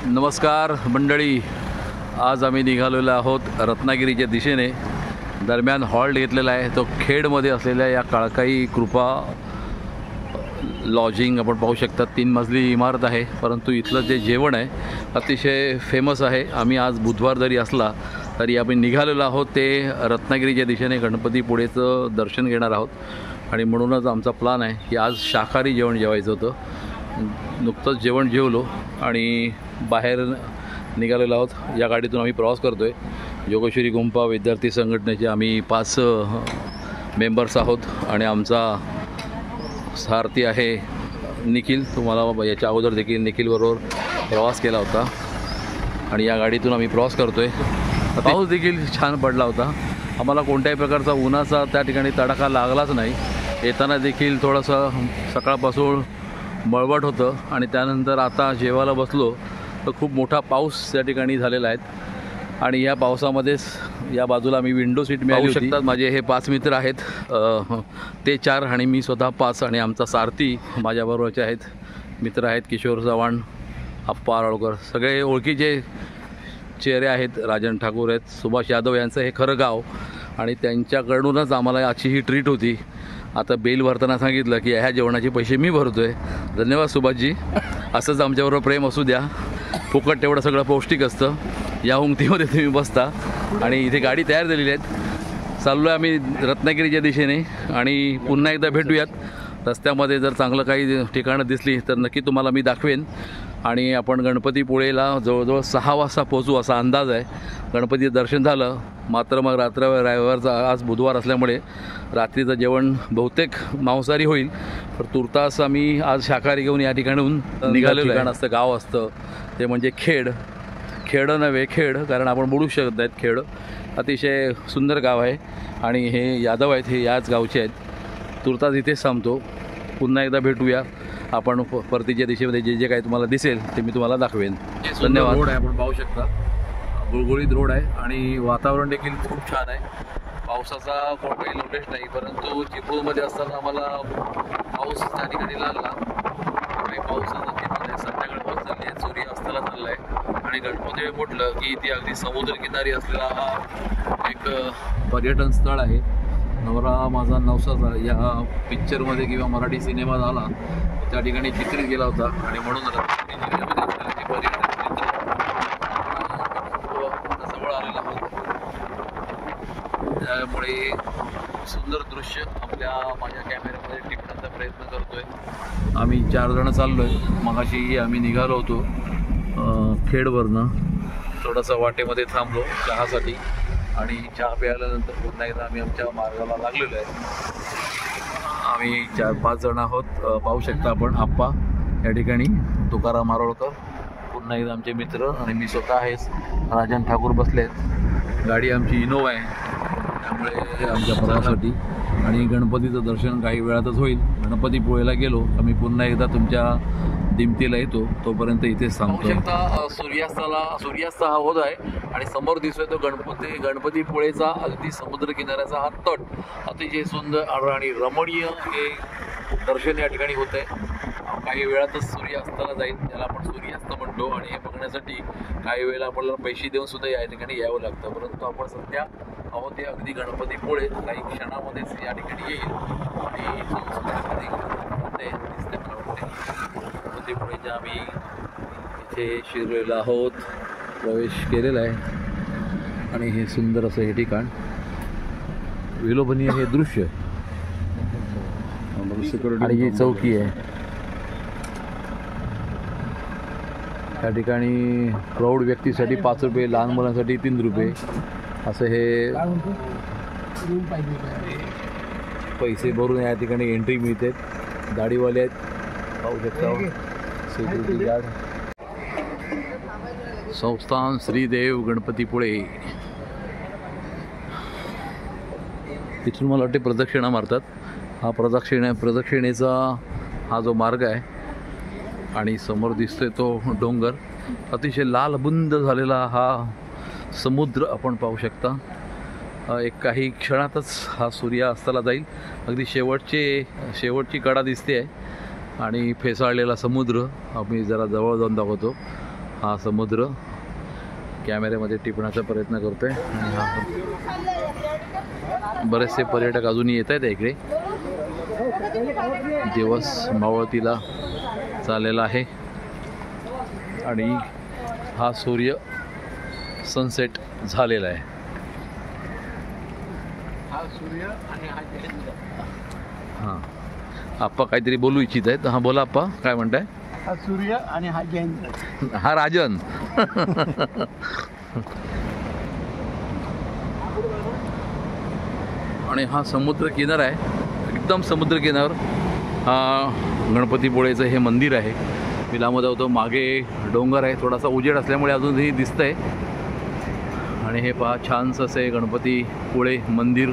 नमस्कार मंडळी, आज आम्ही निघालेलो आहोत रत्नागिरीच्या दिशेने. दरम्यान हॉल्ट घेतलेला आहे तो खेडमध्ये असलेल्या या काळकाई कृपा लॉजिंग. आपण पाहू शकता 3 मजली इमारत आहे, परंतु इथलं जे जेवण आहे अतिशय फेमस आहे. आम्ही आज बुधवार जरी असला तरी आम्ही निघालेलो आहोत ते रत्नागिरीच्या दिशेने गणपतीपुळेचं दर्शन घेणार आहोत. आणि म्हणूनच आमचा प्लान आहे की आज शाकाहारी जेवण जेवायचं होतं. नुकतंच जेवण जेवलो आणि बाहेर निघालेलो आहोत. या गाडीतून आम्ही प्रवास करतो आहे. योगेश्वरी गुंफा विद्यार्थी संघटनेचे आम्ही 5 मेंबर्स आहोत आणि आमचा सारथी आहे निखिल. तुम्हाला याच्या अगोदर देखील निखिलबरोबर प्रवास केला होता आणि या गाडीतून आम्ही प्रवास करतो आहे. पाऊस देखील छान पडला होता. आम्हाला कोणत्याही प्रकारचा उन्हाचा त्या ठिकाणी तडाखा लागलाच नाही. येताना देखील थोडंसं सकाळपासून मळवट होतं आणि त्यानंतर आता जेवायला बसलो तर खूप मोठा पाऊस त्या ठिकाणी झालेला आहे. आणि या पावसामध्येच या बाजूला मी विंडो सीट मिळवू शकतात. माझे हे 5 मित्र आहेत, ते 4 आणि मी स्वतः 5 आणि आमचा सारथी माझ्याबरोबरचे आहेत. मित्र आहेत किशोर चव्हाण, अप्पा आरळकर, सगळे ओळखीचे चेहरे आहेत. राजन ठाकूर आहेत, सुभाष यादव यांचं हे खरं गाव आणि त्यांच्याकडूनच आम्हाला आजची ही ट्रीट होती. आता बिल भरताना सांगितलं की ह्या जेवणाचे पैसे मी भरतो आहे. धन्यवाद सुभाषजी, असंच आमच्याबरोबर प्रेम असू द्या. फुकट तेवढं सगळं पौष्टिक असतं. या हुंगतीमध्ये तुम्ही बसता आणि इथे गाडी तयार झालेली आहेत. चाललो आहे आम्ही रत्नागिरीच्या दिशेने आणि पुन्हा एकदा भेटूयात. रस्त्यामध्ये जर चांगलं काही ठिकाणं दिसली तर नक्की तुम्हाला मी दाखवेन. आणि आपण गणपतीपुळेला जवळजवळ 6 वाजता पोहोचू असा अंदाज आहे. गणपतीचं दर्शन झालं, मात्र मग रविवारचा आज बुधवार असल्यामुळे रात्रीचं जेवण बहुतेक मांसाहारी होईल. तर तुर्तास आम्ही आज शाकाहारी घेऊन या ठिकाणून निघालेलो ठिकाण असतं, गाव असतं ते म्हणजे खेड नव्हे खेड, कारण आपण बोलू शकत नाहीत. खेड अतिशय सुंदर गाव आहे आणि हे यादव आहेत, हे याच गावचे आहेत. तुर्तास इथेच थांबतो. पुन्हा एकदा भेटूया. आपण परतीच्या दिशेमध्ये जे जे काही तुम्हाला दिसेल ते मी तुम्हाला दाखवेन. धन्यवाद. रोड आहे, आपण पाहू शकता, गुळगुळीत रोड आहे आणि वातावरण देखील खूप छान आहे. पावसाचा कोणताही नोटीस नाही, परंतु चिपळूणमध्ये असताना आम्हाला पाऊस त्या ठिकाणी लागला आणि पावसाचा चिपळूण संध्याकाळी होत चालली आहे, सूर्य अस्ताला चालला आहे. आणि गणपती म्हटलं की ती अगदी समुद्रकिनारी असलेला हा एक पर्यटन स्थळ आहे. नवरा माझा नवसाचा या पिक्चरमध्ये किंवा मराठी सिनेमा झाला त्या ठिकाणी चित्रित गेला होता आणि म्हणून रत्नागिरी जिल्ह्यामध्ये असलेले ते पर्यटन जवळ आलेलं आहोत. त्यामुळे सुंदर दृश्य माझ्या कॅमेऱ्यामध्ये टिपण्याचा प्रयत्न करतोय. आम्ही 4 जण चाललो आहे. मगाशी आम्ही निघालो होतो खेडवरनं. थोडासा वाटेमध्ये थांबलो चहासाठी आणि चहा प्यायल्यानंतर पुन्हा एकदा आम्ही आमच्या मार्गाला लागलेलो आहे. आम्ही 4-5 जण आहोत. पाहू शकता आपण आप्पा या ठिकाणी, तुकाराम आरोळकर, पुन्हा एकदा आमचे मित्र आणि मी स्वतः आहेच. राजन ठाकूर बसले आहेत. गाडी आमची इनोवा आहे, त्यामुळे आमच्या प्रवासासाठी. आणि गणपतीचं दर्शन काही वेळातच होईल. गणपतीपुळेला गेलो आम्ही पुन्हा एकदा तुमच्या दिमतीला येतो. तोपर्यंत इथेच सांगतो. शकता सूर्यास्त हा होत आहे आणि समोर दिसतोय तो गणपतीपुळेचा अगदी समुद्र किनाऱ्याचा हा तट. अतिशय सुंदर आणि रमणीय हे दर्शन या ठिकाणी होत आहे. काही वेळातच सूर्य अस्ताला जाईल, त्याला आपण सूर्यास्त म्हणतो. आणि हे बघण्यासाठी काही वेळेला आपल्याला पैसे देऊन सुद्धा या ठिकाणी यावं लागतं. परंतु आपण सध्या आहोत ते अगदी गणपतीपुळे. काही क्षणामध्येच या ठिकाणी येईल आणि दिसते मला वाटते गणपतीपुळेच्या आम्ही इथे शिरलेलो आहोत, प्रवेश केलेला आहे. आणि हे सुंदर असं हे ठिकाण, विलोभनीय हे दृश्य आणि ही चौकी आहे. या ठिकाणी प्रौढ व्यक्तीसाठी 5 रुपये, लहान मुलांसाठी 3 रुपये असं हे पैसे भरून या ठिकाणी एंट्री मिळते. गाडीवाले आहेत, पाहू शकता, सिक्युरिटी गार्ड. संस्थान श्रीदेव गणपतीपुळे. इथून मला वाटते प्रदक्षिणा मारतात. हा प्रदक्षिणेचा हा जो मार्ग आहे आणि समोर दिसतोय तो डोंगर. अतिशय लालबुंद झालेला हा समुद्र आपण पाहू शकता. एक काही क्षणातच हा सूर्य अस्ताला जाईल. अगदी शेवटची कडा दिसते आहे आणि फेसाळलेला समुद्र आम्ही जरा जवळ जाऊन दाखवतो. हा समुद्र कॅमेऱ्यामध्ये टिपण्याचा प्रयत्न करतोय आणि हा बरेचसे पर्यटक अजूनही येत आहेत इकडे. दिवस मावळतीला चाललेला आहे आणि हा सूर्य सनसेट झालेला आहे. हां आप्पा काहीतरी बोलू इच्छित आहेत. हां बोला आप्पा, काय म्हणताय? हा सूर्य आणि हा जयंत, हा राजन. आणि हा समुद्र किनारा आहे, एकदम समुद्र किनाऱ्यावर हा गणपतीपुळेचं हे मंदिर आहे. मी लांब जातो, मागे डोंगर आहे, थोडासा उजेड असल्यामुळे अजूनही दिसतंय. आणि हे पहा छानसं असे गणपतीपुळे मंदिर,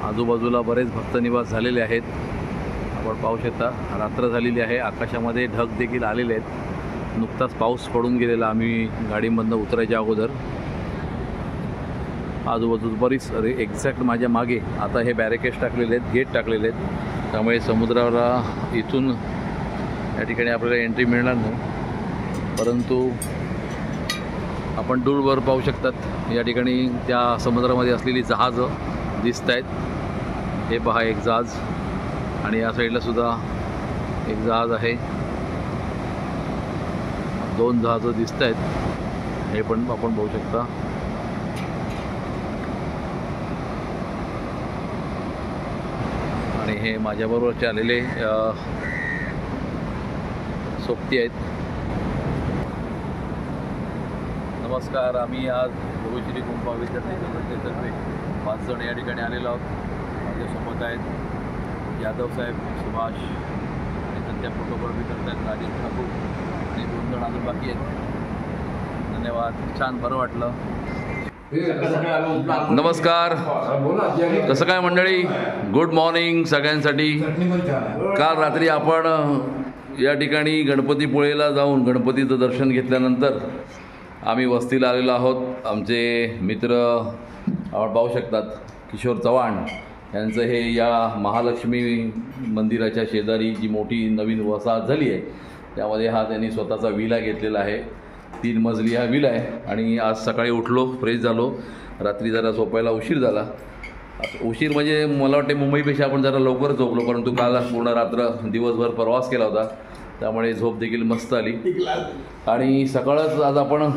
आजूबाजूला बरेच भक्तनिवास झालेले आहेत. आपण पाहू शकता रात्र झालेली आहे, आकाशामध्ये ढग देखील आलेले आहेत. नुकताच पाऊस पडून गेलेला आम्ही गाडीमधनं उतरायच्या अगोदर. आजूबाजूला बरीच एक्झॅक्ट माझ्या मागे आता हे बॅरिकेड्स टाकलेले आहेत, गेट टाकलेले आहेत, त्यामुळे समुद्राला इथून या ठिकाणी आपल्याला एंट्री मिळणार नाही. परंतु आपण दूरवर पाहू शकतात या ठिकाणी त्या समुद्रामध्ये असलेली जहाजं दिसत आहेत. हे पहा एक जहाज, आणि या साईडला सुद्धा एक जहाज आहे. 2 जहाजं दिसत आहेत, हे पण आपण पाहू शकता. आणि हे माझ्याबरोबरचे आलेले सोबती आहेत. नमस्कार, आम्ही आज भोगश्री गुंफा विद्यार्थी संघटनेतर्फे 5 जण या ठिकाणी आलेलो आहोत. माझ्यासोबत आहेत यादव साहेब, सुभाष, आणि सध्या फोटोग्राफी करत आहेत राजेश ठाकूर, आणि 2 जण अजून बाकी आहेत. धन्यवाद, छान बरं वाटलं. नमस्कार, कसं काय मंडळी? गुड मॉर्निंग सगळ्यांसाठी. काल रात्री आपण या ठिकाणी गणपतीपुळेला जाऊन गणपतीचं दर्शन घेतल्यानंतर आम्ही वस्तीला आलेलो आहोत. आमचे मित्र आपण पाहू शकतात, किशोर चव्हाण यांचं हे या महालक्ष्मी मंदिराच्या शेजारी जी मोठी नवीन वसाहत झाली आहे त्यामध्ये हा त्यांनी स्वतःचा विला घेतलेला आहे. 3 मजली हा विला आहे. आणि आज सकाळी उठलो, फ्रेश झालो, रात्री जरा झोपायला उशीर झाला. उशीर म्हणजे मला वाटते मुंबईपेक्षा आपण जरा लवकर झोपलो, परंतु काल पूर्ण रात्र दिवसभर प्रवास केला होता, त्यामुळे झोप देखील मस्त आली. आणि सकाळच आज आपण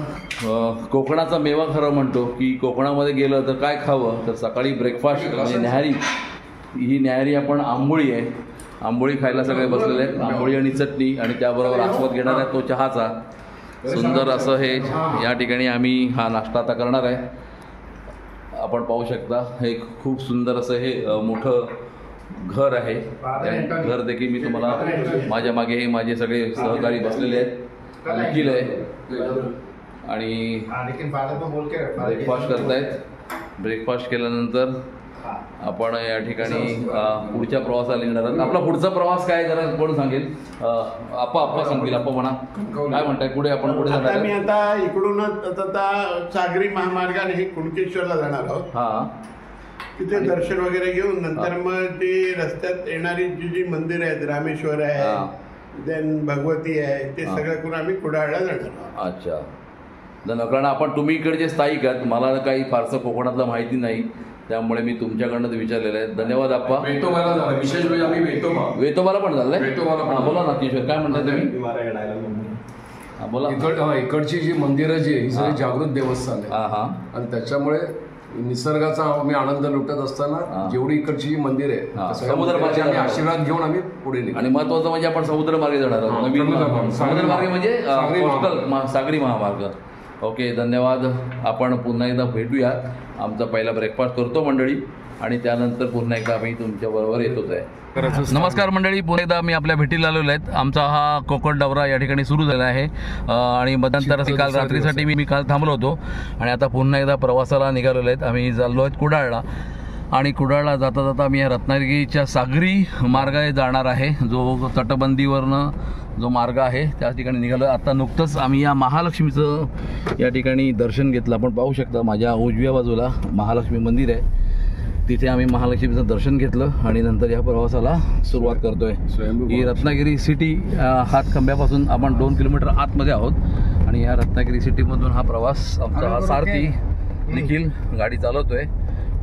कोकणाचा मेवा खरं म्हणतो की कोकणामध्ये गेलं तर काय खावं, तर सकाळी ब्रेकफास्ट म्हणजे न्याहारी, ही न्याहारी आपण आंबोळी आहे, आंबोळी खायला सगळे बसलेले आहेत. आंबोळी आणि चटणी, आणि त्याबरोबर आस्वाद घेणार आहे तो चहाचा. सुंदर असं हे या ठिकाणी आम्ही हा नाश्ता आता करणार आहे. आपण पाहू शकता हे खूप सुंदर असं हे मोठं घर आहे. घर देखील मी तुम्हाला, माझ्या मागे हे माझे सगळे सहकारी बसलेले आहेत, निखिल आहे, आणि ब्रेकफास्ट करतायत. ब्रेकफास्ट केल्यानंतर आपण या ठिकाणी पुढच्या प्रवासाला निघणार आहोत. आपला पुढचा प्रवास काय जरा कोण सांगेल? आप्पा सांगतील. आप्पा म्हणा, काय म्हणताय, पुढे आपण पुढे जाणार? मी आता इकडूनच आता सागरी महामार्गाने हे कुणकेश्वरला जाणार आहोत. हां, तिथे दर्शन वगैरे घेऊन नंतर मग ते रस्त्यात येणारी जी मंदिर आहेत, रामेश्वर आहे, देन भगवती आहे, ते सगळं करून आम्ही कुडाळला जाणार आहोत. अच्छा, धन्यवाद. कारण आपण तुम्ही इकडचे स्थायिक आहात, मला काही फारसं कोकणातलं माहिती नाही, त्यामुळे मी तुमच्याकडनं विचारलेलं आहे. धन्यवाद आप्पा. विशेष म्हणजे आम्ही वेतोबाला पण झालंय. बोला ना किशोर, काय म्हणताय तुम्ही? बोला. इकडची जी मंदिरं जी आहे ही सगळी जागृत देवस्थान आहे. आणि त्याच्यामुळे निसर्गाचा आम्ही आनंद लुटत असताना जेवढी इकडची जी मंदिर आहे समुद्रमार्गे आम्ही आशीर्वाद घेऊन आम्ही पुढे निघतो. आणि महत्वाचं म्हणजे आपण समुद्रमार्गे जाणार आहोत. नवीन समुद्रमार्गे म्हणजे कोस्टल सागरी महामार्ग. ओके, धन्यवाद. आपण पुन्हा एकदा भेटूया. आमचा पहिला ब्रेकफास्ट करतो मंडळी, आणि त्यानंतर पुन्हा एकदा आम्ही तुमच्याबरोबर येतोच आहे. नमस्कार मंडळी, पुन्हा एकदा मी आपल्या भेटीला आलेलो आहेत. आमचा हा कोकण दौरा या ठिकाणी सुरू झाला आहे, आणि मध्यंतर काल रात्रीसाठी मी काल थांबलो होतो, आणि आता पुन्हा एकदा प्रवासाला निघालेलो आहेत. आम्ही चाललो आहेत कुडाळला, आणि कुडाळला जाता जाता आम्ही या रत्नागिरीच्या सागरी मार्गाने जाणार आहे, जो तटबंदीवरनं जो मार्ग आहे त्या ठिकाणी निघालो. आता नुकतंच आम्ही या महालक्ष्मीचं या ठिकाणी दर्शन घेतलं. आपण पाहू शकता माझ्या उजव्या बाजूला महालक्ष्मी मंदिर आहे, तिथे आम्ही महालक्ष्मीचं दर्शन घेतलं, आणि नंतर या प्रवासाला सुरुवात करतोय. ही रत्नागिरी सिटी हातखंब्यापासून आपण 2 किलोमीटर आतमध्ये आहोत. आणि या रत्नागिरी सिटीमधून हा प्रवास आमचा हा सारथी निखिल गाडी चालवतोय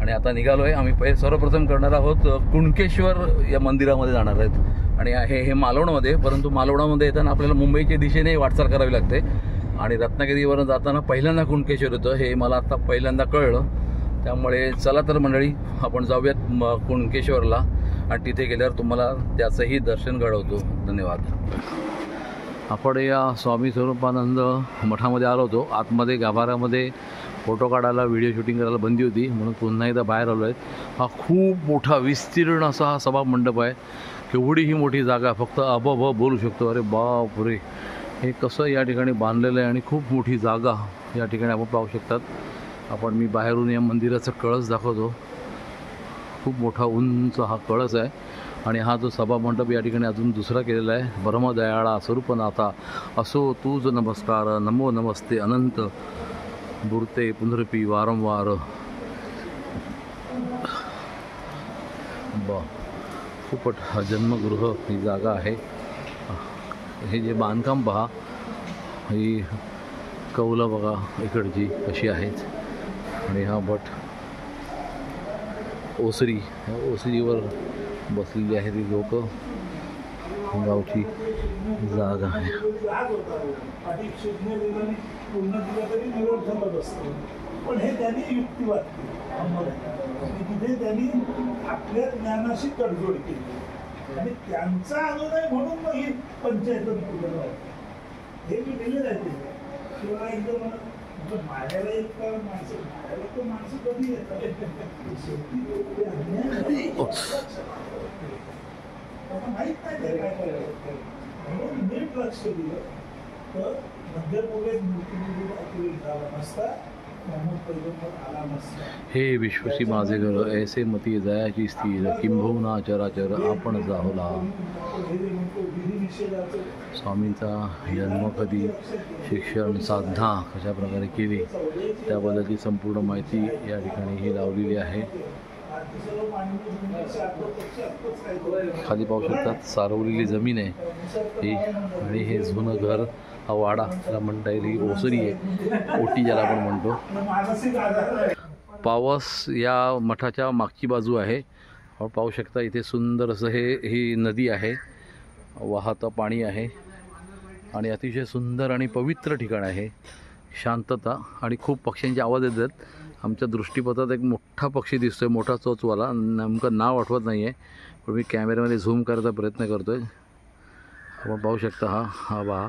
आणि आता निघालोय आम्ही. सर्वप्रथम करणार आहोत कुणकेश्वर या मंदिरामध्ये जाणार आहेत आणि हे मालवणमध्ये, परंतु मालवणामध्ये येताना आपल्याला मुंबईच्या दिशेने वाटचाल करावी लागते आणि रत्नागिरीवरून जाताना पहिल्यांदा कुणकेश्वर होतं हे मला आता पहिल्यांदा कळलं. त्यामुळे चला तर मंडळी आपण जाऊयात कुणकेश्वरला आणि तिथे गेल्यावर तुम्हाला त्याचंही दर्शन घडवतो. धन्यवाद. आपण या स्वामी स्वरूपानंद मठामध्ये आलो होतो. आतमध्ये गाभाऱ्यामध्ये फोटो काढायला, व्हिडिओ शूटिंग करायला बंदी होती म्हणून पुन्हा एकदा बाहेर आलो आहे. हा खूप मोठा विस्तीर्ण असा हा सभा मंडप आहे. केवढी ही मोठी जागा, फक्त अबब बोलू शकतो. अरे बापरे, हे कसं या ठिकाणी बांधलेलं आहे आणि खूप मोठी जागा या ठिकाणी आपण पाहू शकतात. आपण मी बाहेरून या मंदिराचा कळस दाखवतो. खूप मोठा उंच हा कळस आहे आणि हा जो सभा मंडप या ठिकाणी अजून दुसरा केलेला आहे. ब्रह्मदयाळा स्वरूपनाथा असो तुझ नमस्कार, नमो नमस्ते अनंत बुरते पुनरपी वारंवार. खूपच हा जन्मगृह ही जागा आहे. हे जे बांधकाम पहा, ही कौलं बघा इकडची कशी आहेत आणि हा भट ओसरी, ओसरीवर बसलेली आहे ती लोक. गावची जागा आहे. पण हे त्यांनी युक्तिवाद तिथे त्यांनी आपल्या ज्ञानाशी तडजोड केली आणि त्यांचा अनुनय म्हणून मग ही पंचायत हे मी दिले जाते किंवा एकदम मारायला येत का माणसं, मारायला तर माणसं कधी येतात. माहीत नाही ते काय करायचं म्हणून नीट लक्ष दिलं तर मध्यपूर्वेत मूर्ती झाला नसता. हे विश्वसी माझे घर ऐसे मती जायाची स्थिर किंबहुना चराचर आपण जाहला. स्वामींचा जन्म कधी, शिक्षण, साधना कशा प्रकारे केली त्याबद्दलची संपूर्ण माहिती या ठिकाणी ही लावलेली आहे. खाली पाहू शकतात सारवलेली जमीन आहे ही आणि हे जुनं घर, हा वाडा त्याला म्हणता येईल. ही ओसरी आहे, ओटी ज्याला आपण म्हणतो. पावस या मठाच्या मागची बाजू आहे. आपण पाहू शकता इथे सुंदर असं ही नदी आहे, वाहतं पाणी आहे आणि अतिशय सुंदर आणि पवित्र ठिकाण आहे. शांतता आणि खूप पक्ष्यांचे आवाज येतात. आमच्या दृष्टीपथात एक मोठा पक्षी दिसतोय, मोठा चोचवाला, नेमकं नाव आठवत नाही आहे पण मी कॅमेऱ्यामध्ये झूम करायचा प्रयत्न करतोय. आपण पाहू शकता हा पहा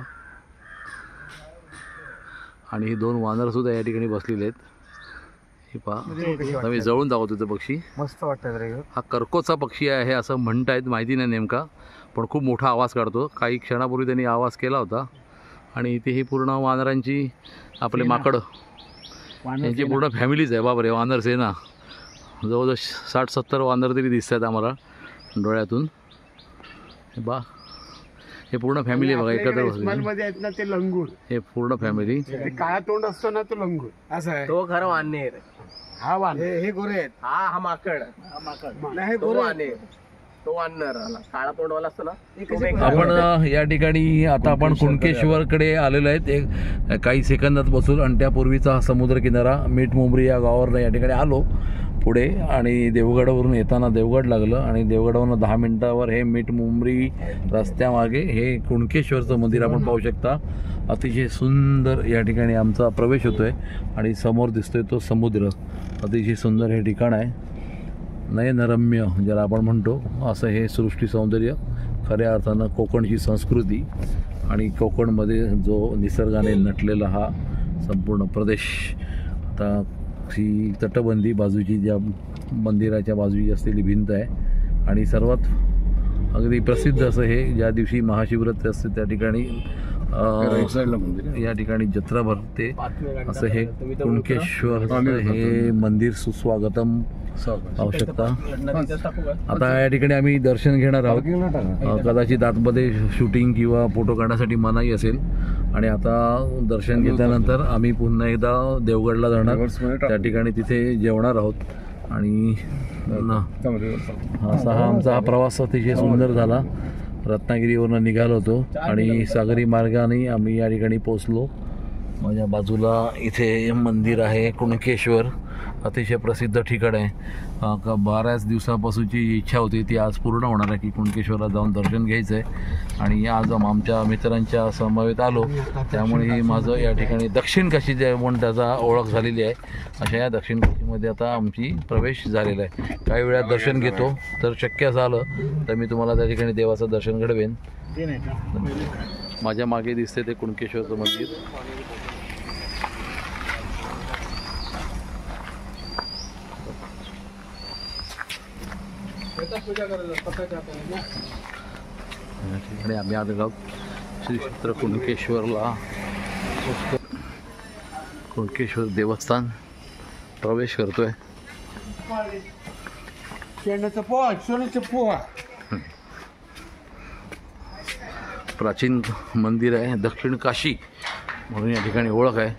आणि ही दोन वानरसुद्धा या ठिकाणी बसलेले आहेत. हे पहा, मी जवळून दाखवतो तो पक्षी, मस्त वाटतं रे. हा कर्कोचा पक्षी आहे असं म्हणतायत, माहिती नाही नेमका, पण खूप मोठा आवाज काढतो. काही क्षणापूर्वी त्यांनी आवाज केला होता आणि इथे ही पूर्ण वानरांची, आपले माकडं यांची पूर्ण फॅमिलीच आहे. बापरे, वानर सेना जवळजवळ 60-70 वानर तरी दिसत आहेत आम्हाला डोळ्यातून. हे बा, हे पूर्ण फॅमिली आहे बघा, एकत्र मध्ये आहेत ना ते लंगूर, हे पूर्ण फॅमिली. काळा तोंड असतो ना तो लंगूर असं आहे. तो खरं वानर, हा वान, हे गोरे आहेत. हा माकड, नाही गोरे, तो वानर काळा तोंडवाला असतो ना. आपण या ठिकाणी आता आपण कुणकेश्वरकडे आलेलो आहेत. एक काही सेकंदात बसून आणि त्यापूर्वीचा हा समुद्र किनारा मीठमुंबरी या गावावरनं या ठिकाणी आलो पुढे आणि देवगडावरून येताना देवगड लागलं आणि देवगडावरून 10 मिनिटावर हे मीठमुंबरी रस्त्यामागे हे कुणकेश्वरचं मंदिर आपण पाहू शकता. अतिशय सुंदर या ठिकाणी आमचा प्रवेश होतोय आणि समोर दिसतोय तो समुद्र. अतिशय सुंदर हे ठिकाण आहे, नयनरम्य ज्याला आपण म्हणतो असं हे सृष्टी सौंदर्य. खऱ्या अर्थानं कोकणची संस्कृती आणि कोकणमध्ये जो निसर्गाने नटलेला हा संपूर्ण प्रदेश. आता ही तटबंदी बाजूची, ज्या मंदिराच्या बाजूची असलेली भिंत आहे आणि सर्वात अगदी प्रसिद्ध असं हे ज्या दिवशी महाशिवरात्री असते त्या ठिकाणी या ठिकाणी जत्रा भरते असं हे कुणकेश्वर हे मंदिर सुस्वागतम आवश्यकता. आता या ठिकाणी आम्ही दर्शन घेणार आहोत. कदाचित आतमध्ये शूटिंग किंवा फोटो काढण्यासाठी मनाई असेल आणि आता दर्शन घेतल्यानंतर आम्ही पुन्हा एकदा देवगडला जाणार. त्या ठिकाणी तिथे जेवणार आहोत आणि असा हा आमचा प्रवास अतिशय सुंदर झाला. रत्नागिरीवरून निघालो होतो आणि सागरी मार्गाने आम्ही या ठिकाणी पोचलो माझ्या बाजूला इथे मंदिर आहे कुणकेश्वर, अतिशय प्रसिद्ध ठिकाण आहे. बऱ्याच दिवसापासूनची इच्छा होती ती आज पूर्ण होणार आहे की कुणकेश्वरला जाऊन दर्शन घ्यायचं आहे. आणि आज आमच्या मित्रांच्या समवेत आलो, त्यामुळे माझं या ठिकाणी दक्षिण काशी जे म्हणून त्याचा ओळख झालेली आहे. अशा या दक्षिण काशीमध्ये आता आमची प्रवेश झालेला आहे. काही वेळात दर्शन घेतो, तर शक्य झालं तर मी तुम्हाला त्या ठिकाणी देवाचं दर्शन घडवेन. माझ्या मागे दिसते ते कुणकेश्वरचं मंदिर. या ठिकाणी आम्ही आलो श्री क्षेत्र कुणकेश्वरला. कुणकेश्वर देवस्थान प्रवेश करतोय. प्राचीन मंदिर आहे, दक्षिण काशी म्हणून या ठिकाणी ओळख आहे.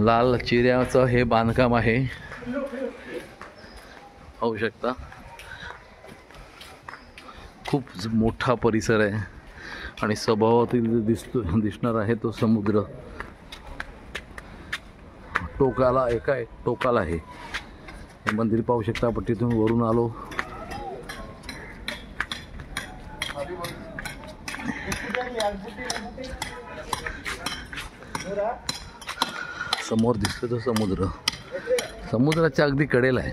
लाल चिऱ्याचं हे बांधकाम आहे, पाहू शकता. खूप मोठा परिसर आहे आणि सभोवताली दिसणार आहे तो समुद्र. टोकाला एका टोकाला आहे हे मंदिर, पाहू शकता. आपण तिथून वरून आलो. समोर दिसतो तो समुद्र, समुद्राच्या अगदी कडेला आहे.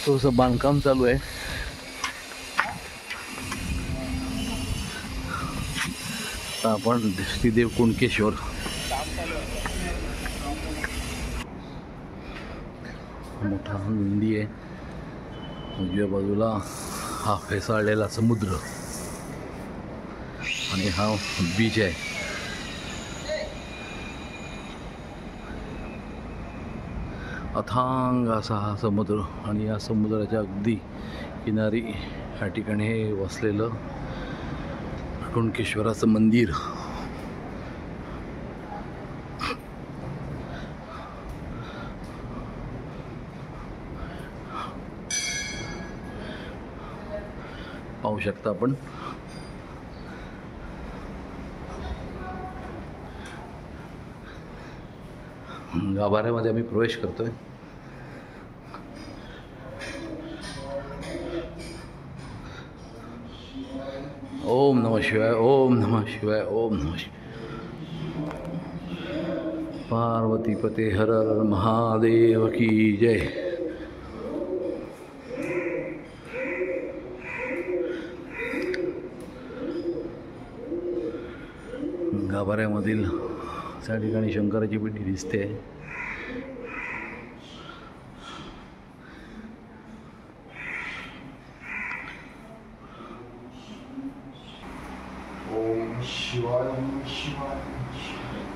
थोडंसं बांधकाम चालू आहे. आपण श्रीदेव कुणकेश्वर. मोठा नदी आहे, उजव्या बाजूला हा फेसाळलेला समुद्र आणि हा बीच आहे. अथांग असा हा समुद्र आणि या समुद्राच्या अगदी किनारी ह्या ठिकाणी हे वसलेलं कुणकेश्वराचं मंदिर. पाहू शकता आपण. गाभाऱ्यामध्ये आम्ही प्रवेश करतोय. ओम नमः शिवाय, ओम नमः शिवाय, ओम नमः शिवाय. पार्वतीपते हर हर महादेव की जय. गाभाऱ्यामधील त्या ठिकाणी शंकराची पिंडी दिसते.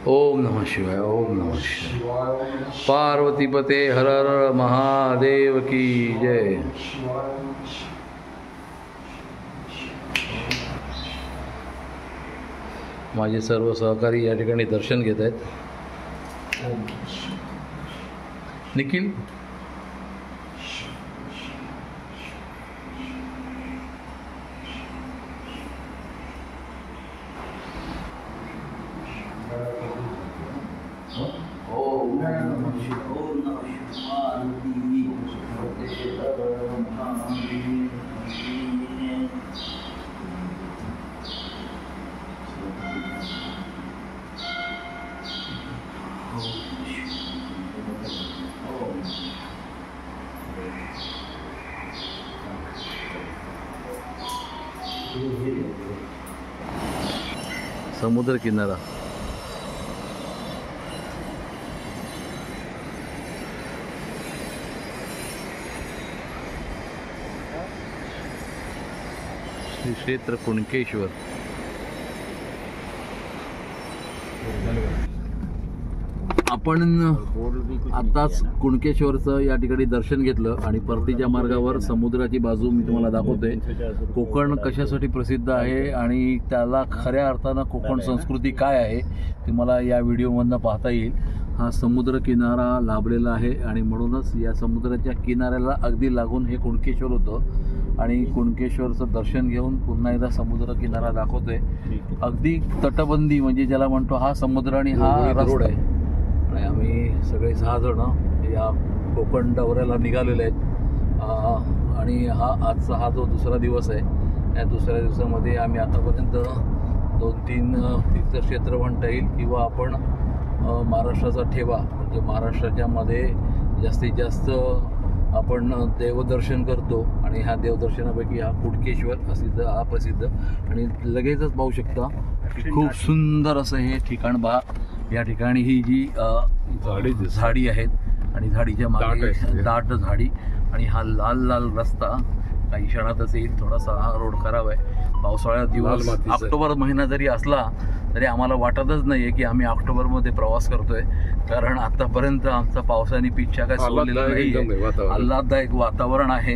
ओम नमः शिवाय, ओम नमः शिवाय. पार्वतीपते हर हर महादेव की जय. माझे सर्व सहकारी या ठिकाणी दर्शन घेत आहेत. निखिल समुद्र किनारा. श्री क्षेत्र कुणकेश्वर. आपण आताच कुणकेश्वरचं या ठिकाणी दर्शन घेतलं आणि परतीच्या मार्गावर समुद्राची बाजू मी तुम्हाला दाखवतोय. कोकण कशासाठी प्रसिद्ध आहे आणि त्याला खऱ्या अर्थानं कोकण संस्कृती काय आहे तुम्हाला या व्हिडिओमधनं पाहता येईल. हा समुद्र किनारा लाभलेला आहे आणि म्हणूनच या समुद्राच्या किनाऱ्याला अगदी लागून हे कुणकेश्वर होतं आणि कुणकेश्वरचं दर्शन घेऊन पुन्हा एकदा समुद्र किनारा दाखवतोय. अगदी तटबंदी म्हणजे ज्याला म्हणतो हा समुद्र आणि हा रोड आहे. आणि आम्ही सगळे 6 जण या कोकण दौऱ्याला निघालेले आहेत आणि आजचा हा जो दुसरा दिवस आहे. या दुसऱ्या दिवसामध्ये आम्ही आतापर्यंत 2-3 तीर्थक्षेत्र म्हणता येईल किंवा आपण महाराष्ट्राचा ठेवा म्हणजे महाराष्ट्राच्या मध्ये जास्तीत जास्त आपण देवदर्शन करतो आणि ह्या देवदर्शनापैकी हा कुणकेश्वर हा प्रसिद्ध. आणि लगेचच पाहू शकता की खूप सुंदर असं हे ठिकाण या ठिकाणी ही जी झाडी आहेत आणि झाडीच्या मागे दाट झाडी आणि हा लाल लाल रस्ता काही क्षणातच येईल. थोडासा हा रोड खराब आहे. पावसाळ्यात दिवस ऑक्टोबर महिना जरी असला तरी आम्हाला वाटतच नाही आहे की आम्ही ऑक्टोबरमध्ये प्रवास करतोय, कारण आतापर्यंत आमचा पावसाने पिच्छा काय सोडलेला नाही आहे. आल्हाददायक वातावरण आहे.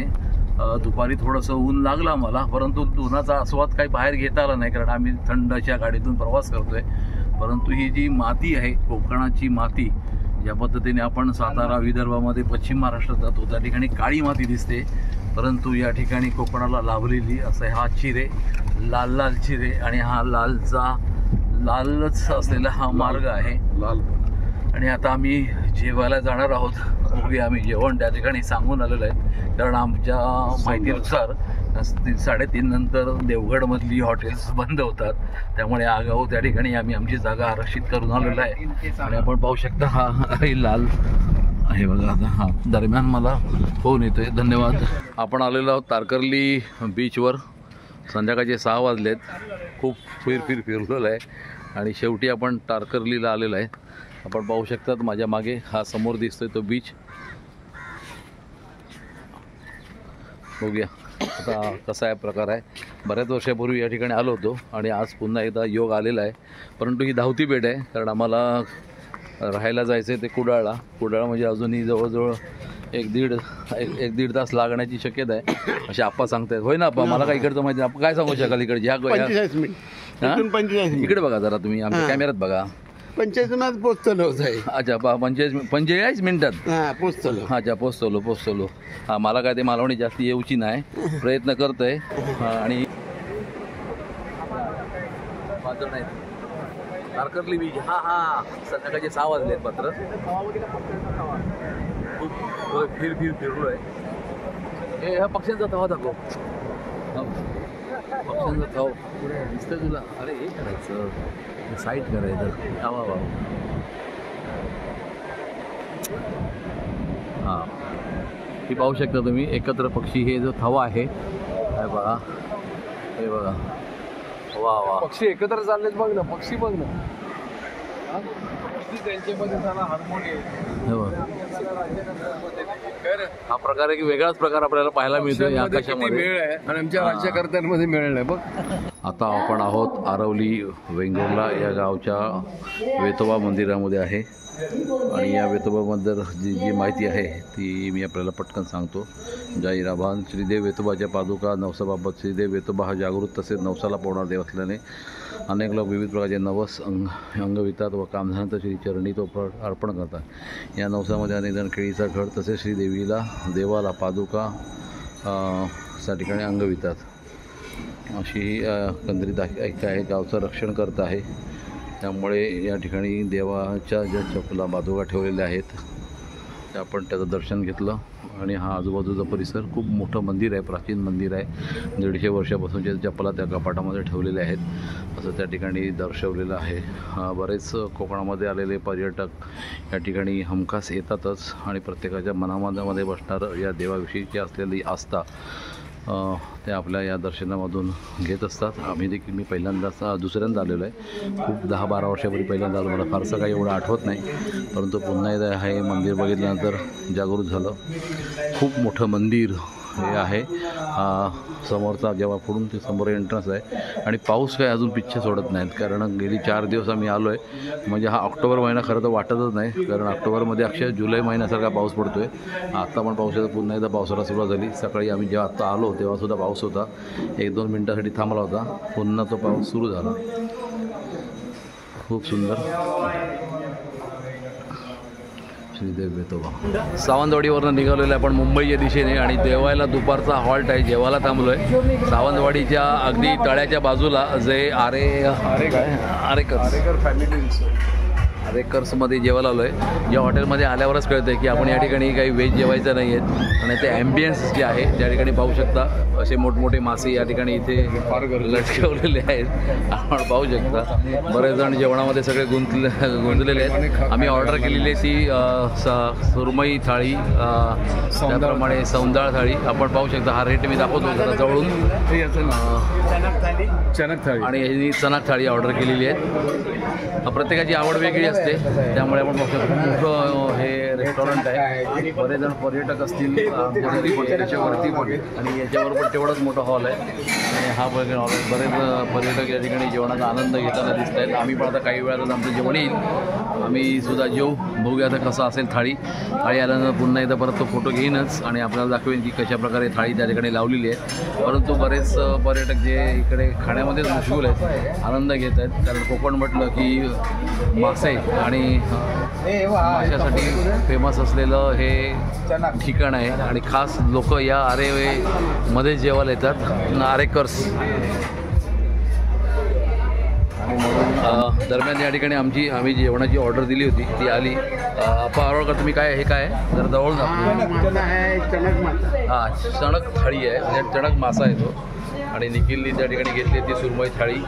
दुपारी थोडंसं ऊन लागलं आम्हाला, परंतु उन्हाचा आस्वाद काही बाहेर घेता आला नाही कारण आम्ही थंड अशा गाडीतून प्रवास करतोय. परंतु ही जी माती आहे कोकणाची माती, ज्या पद्धतीने आपण सातारा विदर्भामध्ये पश्चिम महाराष्ट्रात जातो त्या ठिकाणी काळी माती दिसते, परंतु या ठिकाणी कोकणाला लाभलेली असं हा चिरे लाल लाल चिरे आणि हा लालच असलेला हा मार्ग आहे लाल. आणि आता आम्ही जेवायला जाणार आहोत. बघूया आम्ही जेवण त्या ठिकाणी सांगून आलेलं आहे कारण आमच्या माहितीनुसार 3:30 नंतर देवगडमधली हॉटेल्स बंद होतात. त्यामुळे आगाऊ त्या ठिकाणी आम्ही आमची जागा आरक्षित करून आलेलो आहे. आणि आपण पाहू शकता हा लाल आहे बघा. आता हा दरम्यान मला फोन येतोय. धन्यवाद. आपण आलेलो आहोत तारकर्ली बीचवर. संध्याकाळचे 6 वाजलेत. खूप फिरलेलं आहे आणि शेवटी आपण तारकर्लीला आलेलो आहे. आपण पाहू शकतात माझ्या मागे हा समोर दिसतोय तो बीच. बघूया आता कसा आहे प्रकार आहे. बऱ्याच वर्षापूर्वी या ठिकाणी आलो होतो आणि आज पुन्हा एकदा योग आलेला आहे. परंतु ही धावती बेट आहे कारण आम्हाला राहायला जायचं आहे ते कुडाळला. म्हणजे अजूनही जवळजवळ एक दीड तास लागण्याची शक्यता आहे असे आप्पा सांगतायत. होय ना आप्पा? मला काय इकडचं माहिती नाही. आपण काय सांगू शकाल इकडे? 45 मिनिट. इकडे बघा जरा तुम्ही आमच्या कॅमेऱ्यात बघा. 45 मिनिटात पोहोचलो आहे. अच्छा 45 मिनिटात पोहोचलो. अच्छा पोचलो. हां मला काय ते मालवणी जास्त येऊची नाही, प्रयत्न करतोय. आणि तारकर्ली बीच हा संध्याकाळचे 6 वाजलेत मात्र. खूप फिरलो आहे. हे ह्या पक्ष्यांचा थवा दाखव. पक्ष्यांचा थवा दिसतं तुला? अरे हे करायचं साईट करायचं. वा हां ही पाहू शकता तुम्ही एकत्र पक्षी. हे जो थवा आहे हे बघा वा पक्षी एकत्र चाललेत. बघ ना पक्षी बघ ना. त्यांच्यामध्ये झाला हार्मोनियम. हा प्रकार आहे की वेगळाच प्रकार आपल्याला पाहायला मिळतो या आकाशामध्ये. मेळ आहे आणि आमच्या राज्यकर्त्यांमध्ये मेळ नाही बघ. आता आपण आहोत आरवली वेंगुर्ला या गावच्या वेतोबा मंदिरामध्ये आहे. आणि या वेतोबाबद्दल जी माहिती आहे ती मी आपल्याला पटकन सांगतो. जय राभान. श्रीदेव वेतोबाच्या पादुका नवसाबाबत. श्रीदेव वेतोबा हा जागृत तसेच नवसाला पावणारा देव असल्याने अनेक लोक विविध प्रकारचे नवस अंगवितात व कामधनांत श्री चरणी तो अर्पण करतात. या नवसामध्ये अनेक जण केळीचा घड तसेच श्रीदेवीला देवाला पादुका त्या ठिकाणी अंगवितात. अशी ही एकंदरीत आहे. गावचं रक्षण करत आहे. त्यामुळे या ठिकाणी देवाच्या ज्या चपला पादुका ठेवलेल्या आहेत त्या आपण त्याचं दर्शन घेतलं. आणि हा आजूबाजूचा परिसर खूप मोठं मंदिर आहे, प्राचीन मंदिर आहे. 150 वर्षापासूनच्या चपला त्या कपाटामध्ये ठेवलेल्या आहेत असं त्या ठिकाणी दर्शवलेलं आहे. बरेच कोकणामध्ये आलेले पर्यटक या ठिकाणी हमखास येतातच आणि प्रत्येकाच्या मनामध्ये बसणारं या देवाविषयीची असलेली आस्था ते आपल्या या दर्शनामधून घेत असतात. आम्ही देखील मी दुसऱ्यांदा आलेलो आहे. खूप 10-12 वर्षापूर्वी पहिल्यांदा आलो. मला फारसं काही एवढं आठवत नाही, परंतु पुन्हा एकदा हे मंदिर बघितल्यानंतर जागृत झालं. खूप मोठं मंदिर हे आहे. समोरचा जेव्हा पुढून ते समोर एंट्रन्स आहे. आणि पाऊस काय अजून पिच्छा सोडत नाहीत कारण गेली 4 दिवस आम्ही आलो आहे. म्हणजे हा ऑक्टोबर महिना खरं तर वाटतच नाही कारण ऑक्टोबरमध्ये अक्षय जुलै महिन्यासारखा पाऊस पडतो आहे. आत्ता पण पावसाचं पुन्हा एकदा पावसाला सुरुवात झाली. सकाळी आम्ही जेव्हा आत्ता आलो तेव्हासुद्धा पाऊस होता. 1-2 मिनटासाठी थांबला होता. पुन्हा तो पाऊस सुरू झाला. खूप सुंदर. श्रीदेव वेतोबा. सावंतवाडीवरनं निघालेलो आहे आपण मुंबईच्या दिशेने आणि देवायला दुपारचा हॉल्ट आहे, जेवायला थांबलो आहे सावंतवाडीच्या अगदी तळ्याच्या बाजूला जे आरेकर फॅमिली आरेकर्समध्ये जेवायला आलो आहे. या हॉटेलमध्ये आल्यावरच कळतं आहे की आपण या ठिकाणी काही व्हेज जेवायचं नाही आहेत आणि ते ॲम्बियन्स जे आहे त्या ठिकाणी पाहू शकता. असे मोठमोठे मासे या ठिकाणी इथे लटकवलेले आहेत आपण पाहू शकता. बरेच जण जेवणामध्ये सगळे गुंतलेले आहेत. आम्ही ऑर्डर केलेली आहे ती सुरमई थाळी, त्याप्रमाणे सौंदाळ थाळी आपण पाहू शकता. हा रेट मी दाखवतो जरा जवळून. चणक थाळी आणि ही चणक थाळी ऑर्डर केलेली आहे. प्रत्येकाची आवड वेगळी असते त्यामुळे आपण बघतो खूप मोठं हे रेस्टॉरंट आहे. बरेच जण पर्यटक असतील याच्यावरती पण आणि याच्यावर पण तेवढंच मोठं हॉल आहे आणि हा हॉल आहे. बरेच पर्यटक या ठिकाणी जेवणाचा आनंद घेताना दिसत आहेत. आम्ही पण आता काही वेळातच आमचं जेवण येईल, आम्ही सुद्धा जेऊ. बघूया आता कसं असेल थाळी आल्यानंतर पुन्हा एकदा परत तो फोटो घेईनच आणि आपल्याला दाखवेन की कशा प्रकारे थाळी त्या ठिकाणी लावलेली आहे. परंतु बरेच पर्यटक जे इकडे खाण्यामध्येच मशगूल आहेत, आनंद घेत आहेत. कारण कोकण म्हटलं की मासे आणि माशासाठी फेमस असलेलं हे ठिकाण आहे आणि खास लोक या मध्ये जेवायला येतात, आरेकर्स. दरम्यान या ठिकाणी आम्ही जेवणाची ऑर्डर दिली होती ती आली. ऑर्डर तुम्ही काय हे काय जरा जवळ हां चणक थाळी आहे म्हणजे चणक मासा आहे तो. आणि निखिलनी त्या ठिकाणी घेतली ती सुरमई थाळी,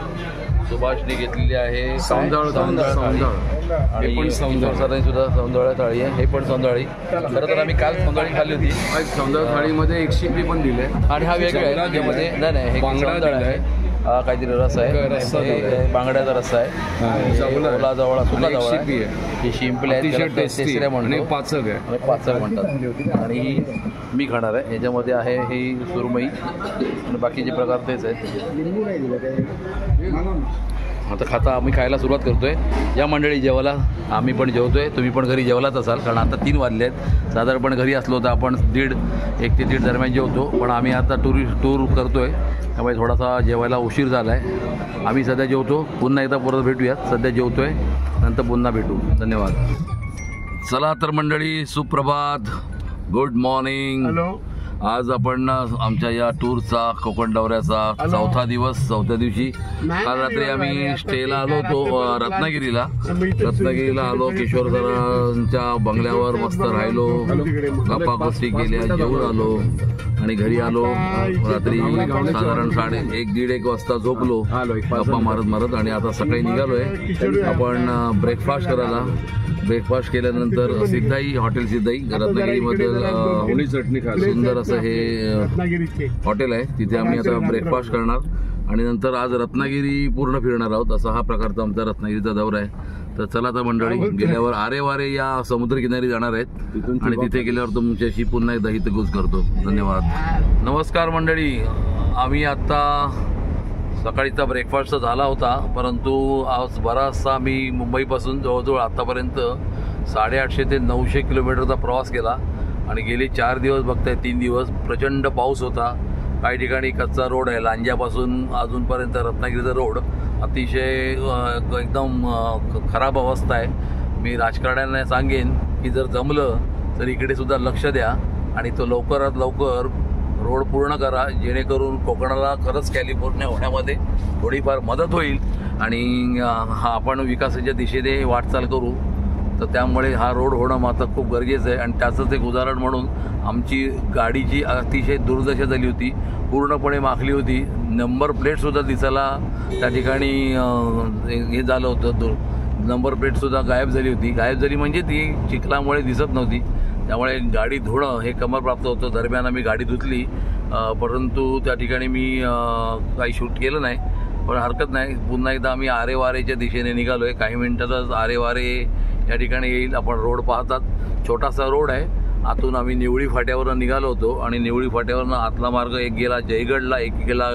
सुभाषने घेतलेली आहे सौंदाळ आणि पण सरांनी सुद्धा सौंदाळ थाळी आहे. हे पण सौंदाळी. खरं तर आम्ही काल सौंदाळी खाल्ली होती. सौंदाळ थाळीमध्ये 1 शिंपी पण दिले आणि हा वेगळा आहे त्याच्यामध्ये नाही हे सौंदाळ आहे. हा काहीतरी रस आहे, बांगड्याचा रस्सा आहे, ओला जवळ सुका जवळ आहे, ही शिंपले आहे म्हणून पाचक आहे, पाचक म्हणतात. आणि मी खाणार आहे याच्यामध्ये आहे ही सुरमई आणि बाकीचे प्रकार तेच आहेत. आता आम्ही खायला सुरुवात करतोय. या मंडळी जेवायला आम्ही पण जेवतोय, तुम्ही पण घरी जेवलाच असाल कारण आता 3 वाजले आहेत. साधारणपणे घरी असलो तर आपण 1 ते 1:30 दरम्यान जेवतो, पण आम्ही आता टूर करतोय त्यामुळे थोडासा जेवायला उशीर झाला आहे. आम्ही सध्या जेवतो, पुन्हा एकदा परत भेटूयात. सध्या जेवतोय, नंतर पुन्हा भेटू. धन्यवाद. चला तर मंडळी, सुप्रभात, गुड मॉर्निंग. हॅलो. आज आपण आमच्या या टूरचा कोकण दौऱ्याचा 4था दिवस. 4थ्या दिवशी काल रात्री आम्ही स्टेला आलो होतो रत्नागिरीला आलो. किशोर सरांच्या बंगल्यावर मस्त राहिलो, गप्पा गोष्टी केल्या, जेवून आलो आणि घरी आलो. रात्री साधारण 1:30 वाजता झोपलो गप्पा मारत आणि आता सकाळी निघालोय आपण ब्रेकफास्ट करायला. ब्रेकफास्ट केल्यानंतर सिद्धाई हॉटेल सिद्धाई रत्नागिरीमध्ये चटणी सुंदर असं हे हॉटेल आहे, तिथे आम्ही आता ब्रेकफास्ट करणार आणि नंतर आज रत्नागिरी पूर्ण फिरणार आहोत. असा हा प्रकारचा आमचा रत्नागिरीचा दौरा आहे. तर चला आता मंडळी, गेल्यावर आरेवारे या समुद्रकिनारी जाणार आहेत आणि तिथे गेल्यावर तुमच्याशी पुन्हा एकदा हितगुज करतो. धन्यवाद. नमस्कार मंडळी, आम्ही आता सकाळीचा ब्रेकफास्ट झाला होता, परंतु आज बराचसा मी मुंबईपासून जवळजवळ आत्तापर्यंत 850 ते 900 किलोमीटरचा प्रवास केला आणि गेले 4 दिवस बघताय 3 दिवस प्रचंड पाऊस होता. काही ठिकाणी कच्चा रोड आहे, लांज्यापासून अजूनपर्यंत रत्नागिरीचा रोड अतिशय एकदम खराब अवस्था आहे. मी राजकारण्यांना सांगेन की जर जमलं तर इकडे सुद्धा लक्ष द्या आणि तो लवकरात लवकर रोड पूर्ण करा, जेणेकरून कोकणाला खरंच कॅलिफोर्निया होण्यामध्ये थोडीफार मदत होईल आणि हा आपण विकासाच्या दिशेने वाटचाल करू. तर त्यामुळे हा रोड होणं मात्र खूप गरजेचं आहे. आणि त्याचंच एक उदाहरण म्हणून आमची गाडीची अतिशय दुर्दशा झाली होती, पूर्णपणे माखली होती. नंबर प्लेटसुद्धा दिसायला त्या ठिकाणी हे झालं होतं, नंबर प्लेटसुद्धा गायब झाली होती. गायब झाली म्हणजे ती चिखलामुळे दिसत नव्हती, त्यामुळे गाडी धुणं हे कमरप्राप्त होतं. दरम्यान आम्ही गाडी धुतली, परंतु त्या ठिकाणी मी काही शूट केलं नाही, पण हरकत नाही. पुन्हा एकदा आम्ही आरेवारेच्या दिशेने निघालो आहे. काही मिनिटातच आरेवारे या ठिकाणी येईल. आपण रोड पाहतात, छोटासा रोड आहे. आतून आम्ही निवळी फाट्यावरून निघालो होतो आणि निवळी फाट्यावरनं आतला मार्ग एक गेला जयगडला, एक गेला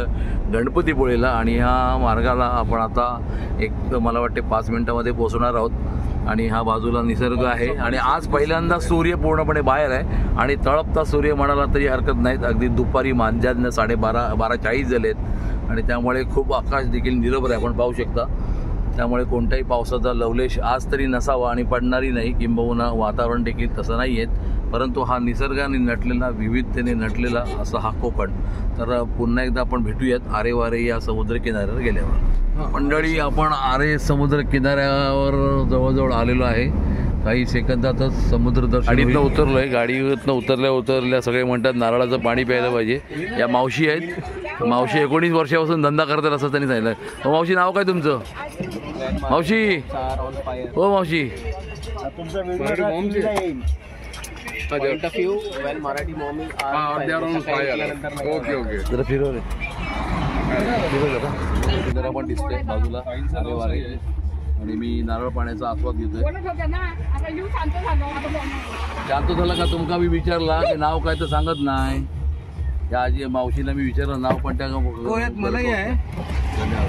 गणपतीपुळेला आणि ह्या मार्गाला आपण आता मला वाटते 5 मिनिटामध्ये पोहोचणार आहोत. आणि हा बाजूला निसर्ग आहे आणि आज पहिल्यांदा सूर्य पूर्णपणे बाहेर आहे आणि तळपता सूर्य म्हणाला तरी हरकत नाहीत. अगदी दुपारी मांज्यानं 12:40 झालेत आणि त्यामुळे खूप आकाश देखील निरभ्र आहे, आपण पाहू शकता. त्यामुळे कोणत्याही पावसाचा लवलेश आज तरी नसावा आणि पडणारी नाही, किंबहुना वातावरण देखील तसं नाही आहेत. परंतु हा निसर्गाने नटलेला, विविधतेने नटलेला असा हा कोकण. तर पुन्हा एकदा आपण भेटूयात आरे वारे या समुद्र किनाऱ्यावर गेल्यावर. मंडळी, आपण आरे समुद्र किनाऱ्यावर जवळजवळ आलेलो आहे. काही सेकंदातच समुद्र दर्शन. गाडीतनं उतरलोय. गाडीतनं उतरल्या सगळे म्हणतात नारळाचं पाणी प्यायला पाहिजे. या मावशी आहेत. मावशी 19 वर्षापासून धंदा करतात असं त्यांनी सांगितलं. मावशी, नाव काय तुमचं? मावशी. हो मावशी. जरा फिरवले जरा पण दिसतंय बाजूला आरे वारे आणि मी नारळ पाण्याचा आस्वाद घेतोय. शांत झाला का? तुमका मी विचारला की नाव काय तर सांगत नाही. त्या आजी मावशीला मी विचारलं नाव, पण त्या मलाही आहे. धन्यवाद.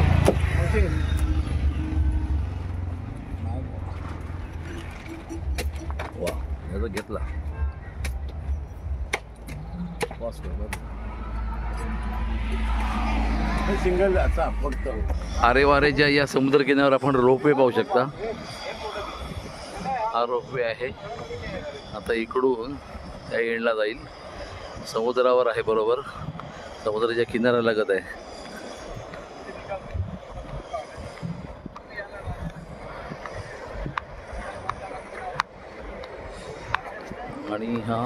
वा, याचा घेतला. सिंगल असा फक्त. आरे वारेच्या या समुद्र किनाऱ्यावर आपण रोपवे पाहू शकता. हा रोपवे आहे. आता इकडून त्या एंडला जाईल. समुद्रावर आहे, बरोबर समुद्राच्या किनाऱ्याला लागत आहे. आणि हा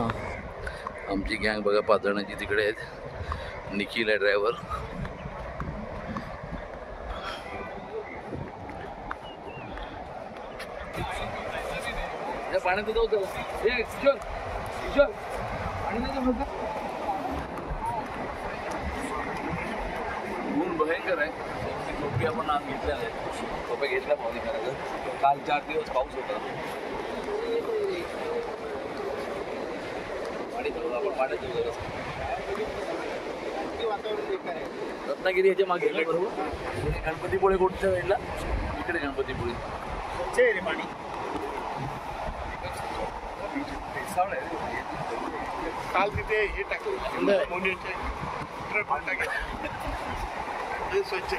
आमची गँग बघा 5 जणांची तिकडे आहेत. निखिल आहे ड्रायव्हर. पाण्यात ऊन भयंकर आहे. टोपी आपण आज घेतल्या आहेत. टोप्या घेतल्या पाहुणे करायचं. काल 4 दिवस पाऊस होता. पाणी धरून आपण पाण्याची गरज. रत्नागिरी याच्या मागे बरोबर. गणपतीपुळे कोणत्या वेळेला? इकडे गणपतीपुळे. पाणी काल तिथे हे टाकलं मोनियरचे ट्रक टाकले हे स्वच्छ.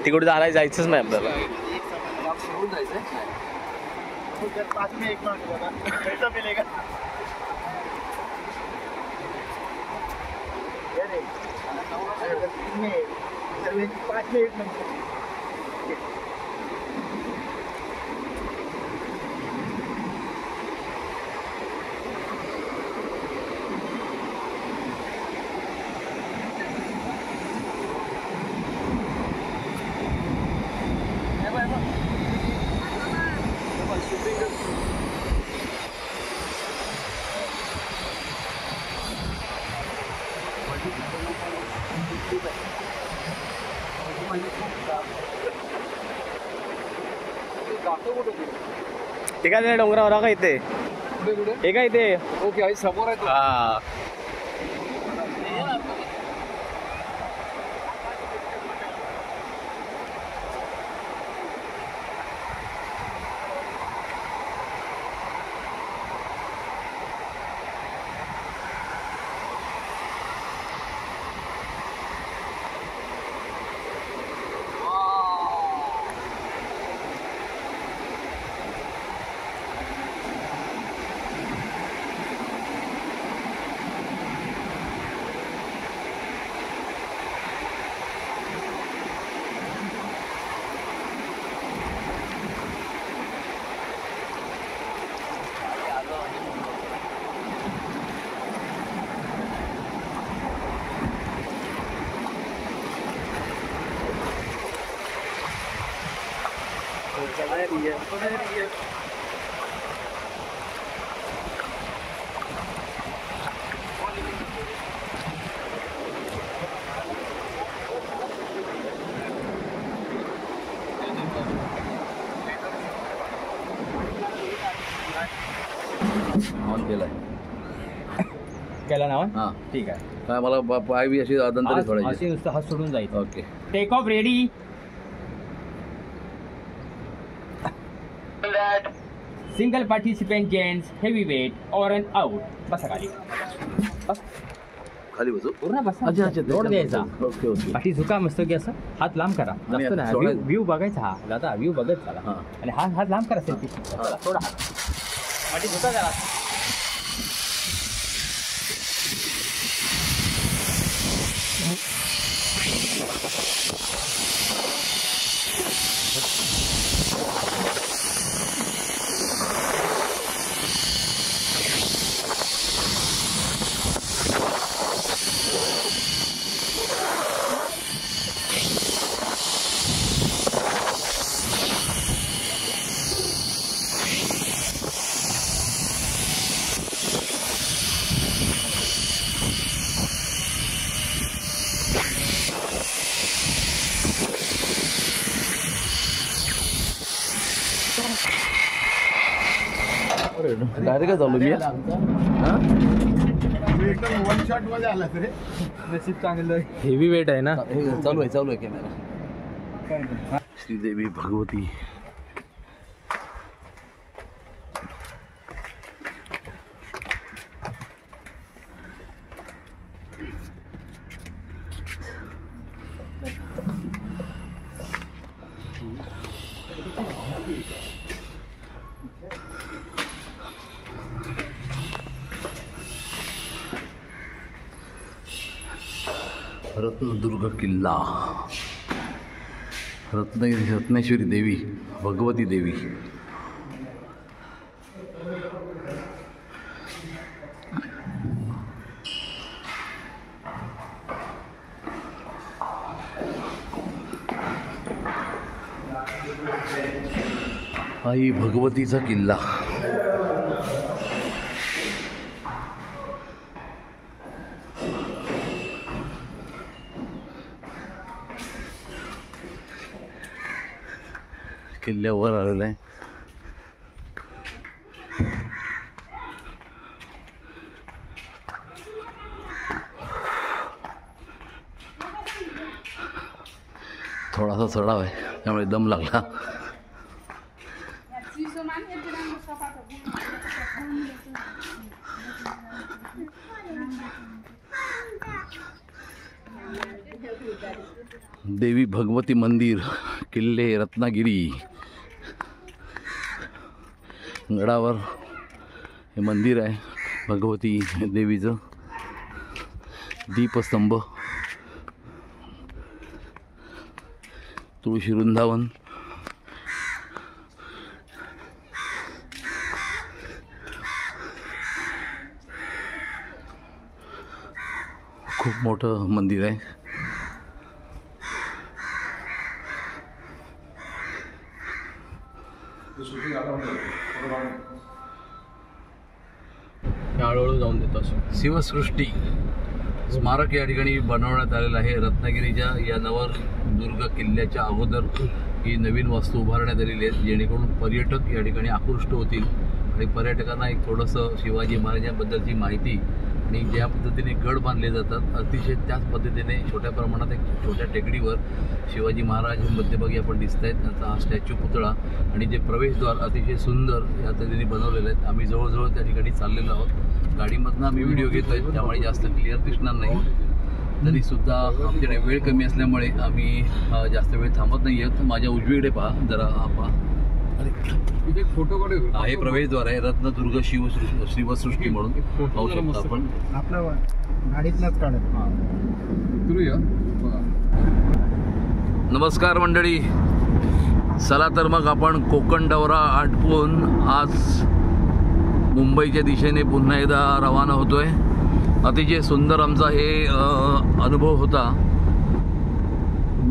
तिकडे जायचंच नाही आपल्याला. 5 में 1 पैसा मिलेगा. 5 में 1 नंबर. ते काय डोंगरावर का इथे? हे काय इथे? ओके, समोर आहे. हा. ऑन केलाय. केला ना? हां, ठीक आहे. काय मला पाय बी अशी आदंतरी सोडायची. अशी नुसतं हात सोडून जायचं. Okay. Take off ready. Single participant gents heavy weight और एन आउट. बसा खाली. खाली बसू. पूर्ण बसा. अच्छा अच्छा रोड द्यायचा. Okay okay. पाठी झुका मस्त की असं हात लांब करा. जास्त नाही. व्ह्यू बघायचा हा दादा. व्ह्यू बघत चला. आणि हात लांब करा सेल्फी. थोडा हात पाठी झुका करा. डायरेक्ट चालू मी एकदम वन शॉट मध्ये आला रे. नशीब चांगलं. हेवी वेट आहे ना. चालू आहे कॅमेरा. श्रीदेवी भगवती. रत्नदुर्ग किल्ला. रत्नेश्वरी देवी भगवती देवी. आई भगवतीचा किल्ला. किल्ल्यावर आलेला आहे. थोडासा चढाव आहे त्यामुळे दम लागला. देवी भगवती मंदिर किल्ले रत्नागिरी. गडावर हे मंदिर आहे भगवती देवीचं. दीपस्तंभ. तुळशी वृंदावन. खूप मोठं मंदिर आहे. हळूहळू जाऊन देतो. शिवसृष्टी स्मारक या ठिकाणी बनवण्यात आलेलं आहे. रत्नागिरीच्या या नवदुर्ग किल्ल्याच्या अगोदर ही नवीन वास्तू उभारण्यात आलेली आहे जेणेकरून पर्यटक या ठिकाणी आकृष्ट होतील आणि पर्यटकांना एक थोडंसं शिवाजी महाराजांबद्दलची माहिती आणि ज्या पद्धतीने गड बांधले जातात अतिशय त्याच पद्धतीने छोट्या प्रमाणात एक छोट्या टेकडीवर शिवाजी महाराज मध्यभागी आपण दिसत आहेत. त्यांचा हा स्टॅच्यू पुतळा आणि जे प्रवेशद्वार अतिशय सुंदर या पद्धतीने बनवलेले आहेत. आम्ही जवळजवळ त्या ठिकाणी चाललेलो आहोत. गाडीमधनं आम्ही व्हिडिओ घेतो आहे त्यामुळे जास्त क्लिअर दिसणार नाही. तरीसुद्धा आमच्याकडे वेळ कमी असल्यामुळे आम्ही जास्त वेळ थांबत नाही आहेत. माझ्या उजवीकडे पहा जरा पहा. इथे फोटो काढू. हे प्रवेशद्वार आहे रत्नदुर्ग शिवसृष्टी म्हणून पाहू शकतो आपण. आपला गाडीतलाच काढत. नमस्कार मंडळी. चला तर मग आपण कोकण दौरा आटपून आज मुंबईच्या दिशेने पुन्हा एकदा रवाना होतोय. अतिशय सुंदर आमचा हे अनुभव होता.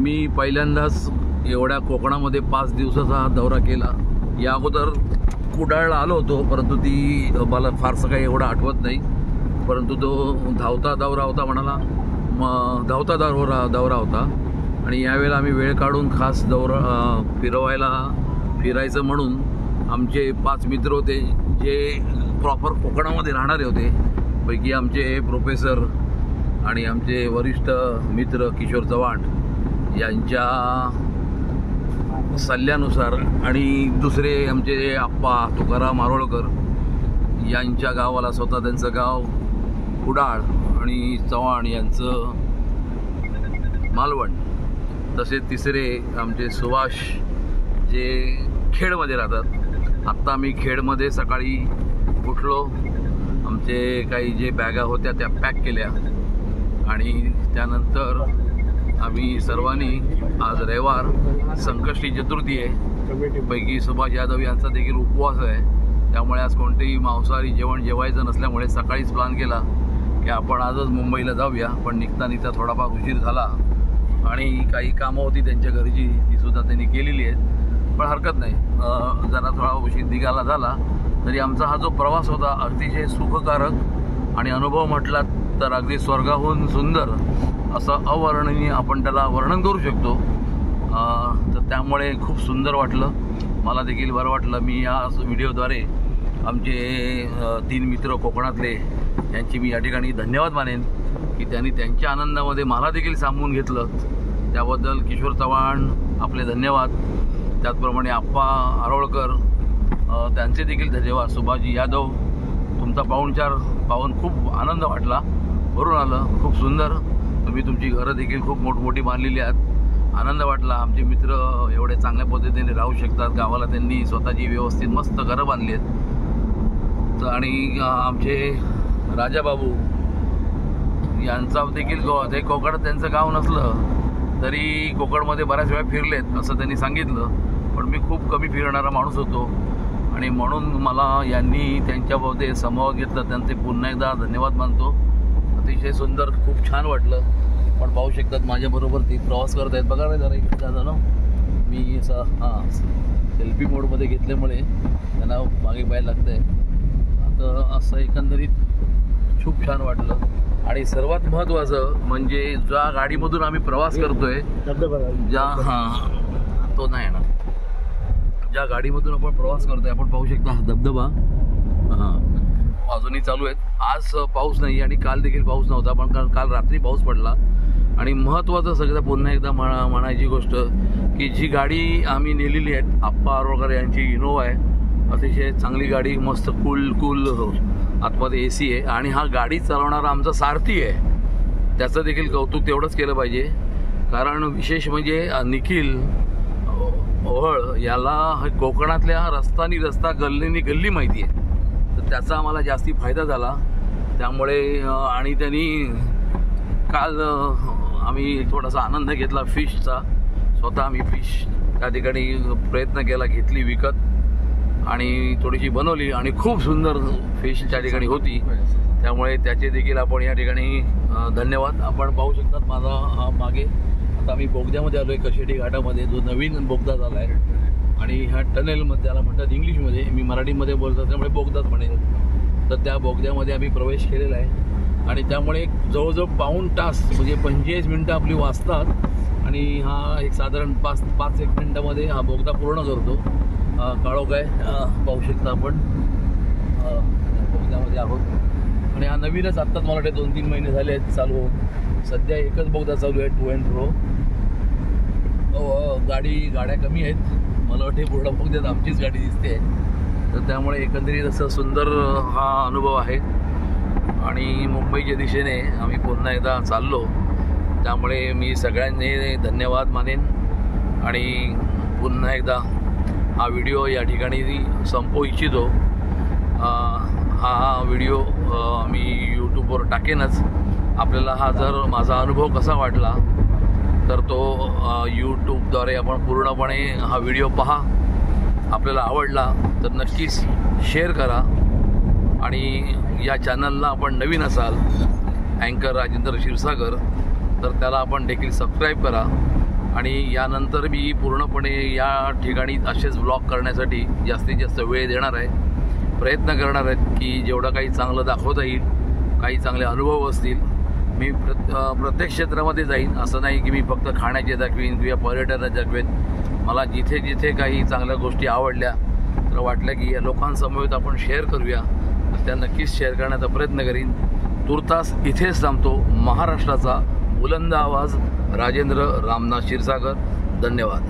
मी पहिल्यांदाच एवढ्या कोकणामध्ये 5 दिवसाचा दौरा केला. या अगोदर कुडाळला आलो होतो परंतु ती मला फारसं काही एवढं आठवत नाही. परंतु तो धावता दौरा होता म्हणाला. धावता दौरा होता आणि यावेळेला आम्ही वेळ काढून खास फिरायचं म्हणून आमचे 5 मित्र होते जे प्रॉपर कोकणामध्ये राहणारे होते. पैकी आमचे प्रोफेसर आणि आमचे वरिष्ठ मित्र किशोर चव्हाण यांच्या सल्ल्यानुसार आणि दुसरे आमचे आप्पा तुकाराम आरोळकर यांच्या गावाला स्वतः त्यांचं गाव कुडाळ आणि चव्हाण यांचं मालवण, तसेच तिसरे आमचे सुभाष जे खेडमध्ये राहतात. आत्ता आम्ही खेडमध्ये सकाळी उठलो, आमचे काही जे बॅगा होत्या त्या पॅक केल्या आणि त्यानंतर आम्ही सर्वांनी, आज रविवार संकष्टी चतुर्थी आहे, पैकी सुभाष यादव यांचा देखील उपवास आहे, त्यामुळे आज कोणतेही मांसाहारी जेवण जेवायचं नसल्यामुळे सकाळीच प्लॅन केला की आपण आजच मुंबईला जाऊया. पण निघता थोडाफार उशीर झाला आणि काही कामं होती त्यांच्या घरची, तीसुद्धा त्यांनी केलेली आहेत. पण हरकत नाही, जरा थोडा उशीर निघाला झाला तरी आमचा हा जो प्रवास होता अतिशय सुखकारक आणि अनुभव म्हटला तर अगदी स्वर्गाहून सुंदर असं अवर्णनीय आपण त्याला वर्णन करू शकतो. तर त्यामुळे खूप सुंदर वाटलं, मला देखील बरं वाटलं. मी या व्हिडिओद्वारे आमचे 3 मित्र कोकणातले यांची मी या ठिकाणी धन्यवाद मानेन की त्यांनी त्यांच्या आनंदामध्ये मला देखील सामावून घेतलं. त्याबद्दल किशोर चव्हाण आपले धन्यवाद, त्याचप्रमाणे आप्पा आरोळकर त्यांचे देखील धन्यवाद. सुभाषजी यादव तुमचा पाहुणचार पाहून खूप आनंद वाटला, भरून आलं, खूप सुंदर. तुम्ही तुमची घरं देखील खूप मोठमोठी बांधलेली आहेत, आनंद वाटला. आमचे मित्र एवढे चांगल्या पद्धतीने राहू शकतात, गावाला त्यांनी स्वतःची व्यवस्थित मस्त घरं बांधली आहेत. आणि आमचे राजाबाबू यांचा देखील ते कोकणात त्यांचं गाव नसलं तरी कोकणमध्ये बऱ्याच वेळा फिरलेत असं त्यांनी सांगितलं. पण मी खूप कमी फिरणारा माणूस होतो आणि म्हणून मला यांनी त्यांच्यामध्ये समावेश घेतलं, त्यांचे पुन्हा एकदा धन्यवाद मानतो. अतिशय सुंदर, खूप छान वाटलं. पण पाहू शकतात माझ्याबरोबर ते प्रवास करत आहेत, बघा नाही जरा इकडे दादा ना, मी असं सेल्फी मोडमध्ये घेतल्यामुळे त्यांना मागे पाहायला लागतं आहे. आता असं एकंदरीत खूप छान वाटलं. आणि सर्वात महत्त्वाचं म्हणजे ज्या गाडीमधून आम्ही प्रवास करतोय, तो नाही ना, ज्या गाडीमधून आपण प्रवास करतोय, आपण पाहू शकता हा धबधबा अजूनही चालू आहेत. आज पाऊस नाही आणि काल देखील पाऊस नव्हता, पण काल रात्री पाऊस पडला. आणि महत्त्वाचं सगळं पुन्हा एकदा म्हणायची गोष्ट की जी गाडी आम्ही नेलेली आहे आप्पा आरोळकर यांची इनोवा आहे, अतिशय चांगली गाडी, मस्त कूल आतमध्ये AC आहे. आणि हा गाडी चालवणारा आमचा सारथी आहे, त्याचं देखील कौतुक तेवढंच केलं पाहिजे. कारण विशेष म्हणजे निखिल ओहळ याला कोकणातल्या रस्ता गल्ली माहिती आहे, तर त्याचा आम्हाला जास्ती फायदा झाला. त्यामुळे आणि त्यांनी काल आम्ही थोडासा आनंद घेतला फिशचा, स्वतः आम्ही फिश त्या ठिकाणी प्रयत्न केला, घेतली विकत आणि थोडीशी बनवली आणि खूप सुंदर फिश त्या ठिकाणी होती. त्यामुळे त्याचे देखील आपण या ठिकाणी धन्यवाद. आपण पाहू शकतात माझा हा मागे, आता आम्ही बोगद्यामध्ये आलो आहे कशेटी घाटामध्ये, जो नवीन बोगदा झाला आहे. आणि ह्या टनेलमध्ये त्याला म्हणतात इंग्लिशमध्ये, मी मराठीमध्ये बोलतो त्यामुळे बोगदाच म्हणेन. तर त्या बोगद्यामध्ये आम्ही प्रवेश केलेला आहे आणि त्यामुळे जवळजवळ पाऊण तास म्हणजे 45 मिनटं आपली वाचतात आणि हा एक साधारण 5-1 मिनटामध्ये हा बोगदा पूर्ण करतो. काळोखाय पाहू शकता आपण बोगद्यामध्ये आहोत आणि हा नवीनच आत्ताच मला वाटते 2-3 महिने झाले आहेत चालू होऊन. सध्या एकच बोगदा चालू आहे टू अँड फ्रो. गाड्या कमी आहेत, मला वाटते पूर्ण बोगद्यात आमचीच गाडी दिसते. तर त्यामुळे एकंदरीत असं सुंदर हा अनुभव आहे. आणि मुंबईच्या दिशेने आम्ही पुन्हा एकदा चाललो, त्यामुळे मी सगळ्यांनी धन्यवाद मानेन. आणि पुन्हा एकदा हा व्हिडिओ या ठिकाणी संपवू इच्छितो. हा व्हिडिओ मी यूट्यूबवर टाकेनच. आपल्याला हा जर माझा अनुभव कसा वाटला तर तो यूट्यूबद्वारे आपण पूर्णपणे हा व्हिडिओ पहा. आपल्याला आवडला तर नक्कीच शेअर करा. आणि या चॅनलला आपण नवीन असाल, अँकर राजेंद्र क्षीरसागर, तर त्याला आपण देखील सबस्क्राईब करा. आणि यानंतर मी पूर्णपणे या ठिकाणी असेच ब्लॉग करण्यासाठी जास्तीत जास्त वेळ देणार आहे, प्रयत्न करणार आहेत की जेवढं काही चांगलं दाखवता येईल, काही चांगले अनुभव असतील. मी प्रत्येक क्षेत्रामध्ये जाईन, असं नाही की मी फक्त खाण्याचे दाखवीन किंवा पर्यटनाचे दाखवेन. मला जिथे जिथे काही चांगल्या गोष्टी आवडल्या तर वाटलं की या लोकांसमवेत आपण शेअर करूया, तर त्या नक्कीच शेअर करण्याचा प्रयत्न करीन. तुर्तास इथेच थांबतो. महाराष्ट्राचा बुलंद आवाज राजेंद्र रामनाथ क्षीरसागर. धन्यवाद.